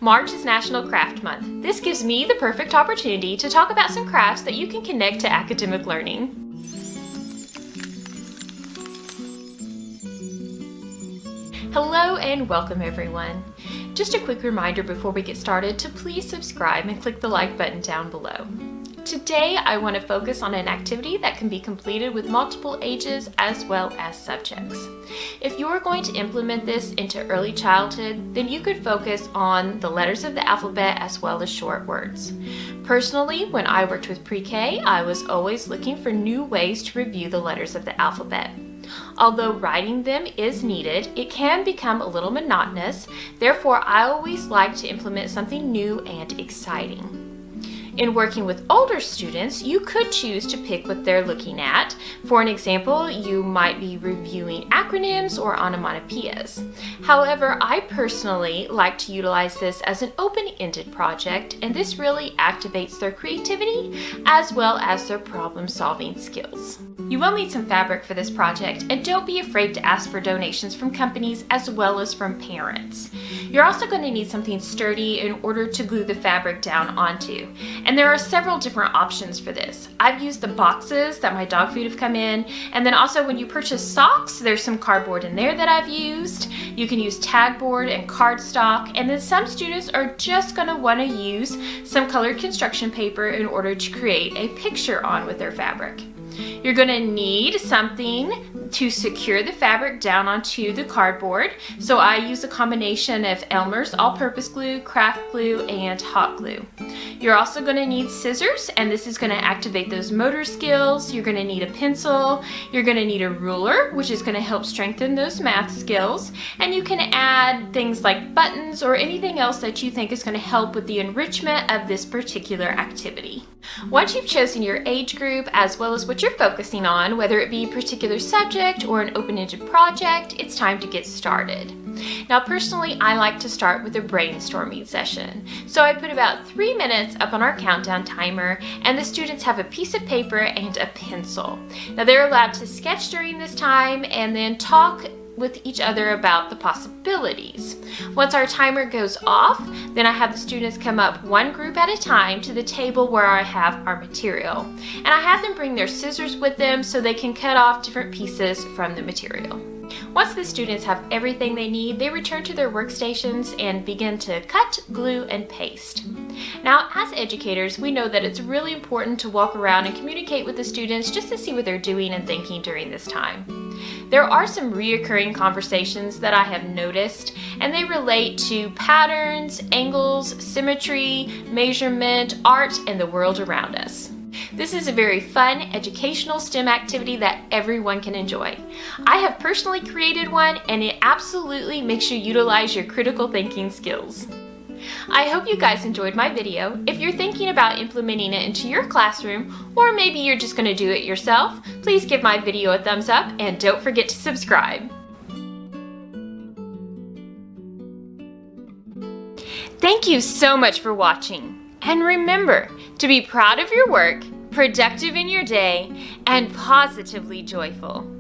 March is National Craft Month. This gives me the perfect opportunity to talk about some crafts that you can connect to academic learning. Hello and welcome everyone. Just a quick reminder before we get started to please subscribe and click the like button down below. Today I want to focus on an activity that can be completed with multiple ages as well as subjects. If you're going to implement this into early childhood, then you could focus on the letters of the alphabet as well as short words. Personally, when I worked with pre-K, I was always looking for new ways to review the letters of the alphabet. Although writing them is needed, it can become a little monotonous. Therefore, I always like to implement something new and exciting. In working with older students, you could choose to pick what they're looking at. For an example, you might be reviewing acronyms or onomatopoeias. However, I personally like to utilize this as an open-ended project, and this really activates their creativity as well as their problem-solving skills. You will need some fabric for this project, and don't be afraid to ask for donations from companies as well as from parents. You're also going to need something sturdy in order to glue the fabric down onto. And there are several different options for this. I've used the boxes that my dog food have come in, and then also when you purchase socks, there's some cardboard in there that I've used. You can use tag board and cardstock, and then some students are just going to want to use some colored construction paper in order to create a picture on with their fabric. You're going to need something to secure the fabric down onto the cardboard. So I use a combination of Elmer's all-purpose glue, craft glue, and hot glue. You're also going to need scissors, and this is going to activate those motor skills. You're going to need a pencil. You're going to need a ruler, which is going to help strengthen those math skills. And you can add things like buttons or anything else that you think is going to help with the enrichment of this particular activity. Once you've chosen your age group as well as what you're focusing on, whether it be a particular subject or an open-ended project, it's time to get started. Now personally, I like to start with a brainstorming session. So I put about 3 minutes up on our countdown timer, and the students have a piece of paper and a pencil. Now they're allowed to sketch during this time and then talk with each other about the possibilities. Once our timer goes off, then I have the students come up one group at a time to the table where I have our material. And I have them bring their scissors with them so they can cut off different pieces from the material. Once the students have everything they need, they return to their workstations and begin to cut, glue, and paste. Now, as educators, we know that it's really important to walk around and communicate with the students just to see what they're doing and thinking during this time. There are some reoccurring conversations that I have noticed, and they relate to patterns, angles, symmetry, measurement, art, and the world around us. This is a very fun, educational STEM activity that everyone can enjoy. I have personally created one, and it absolutely makes you utilize your critical thinking skills. I hope you guys enjoyed my video. If you're thinking about implementing it into your classroom, or maybe you're just going to do it yourself, please give my video a thumbs up and don't forget to subscribe. Thank you so much for watching. And remember to be proud of your work, productive in your day, and positively joyful.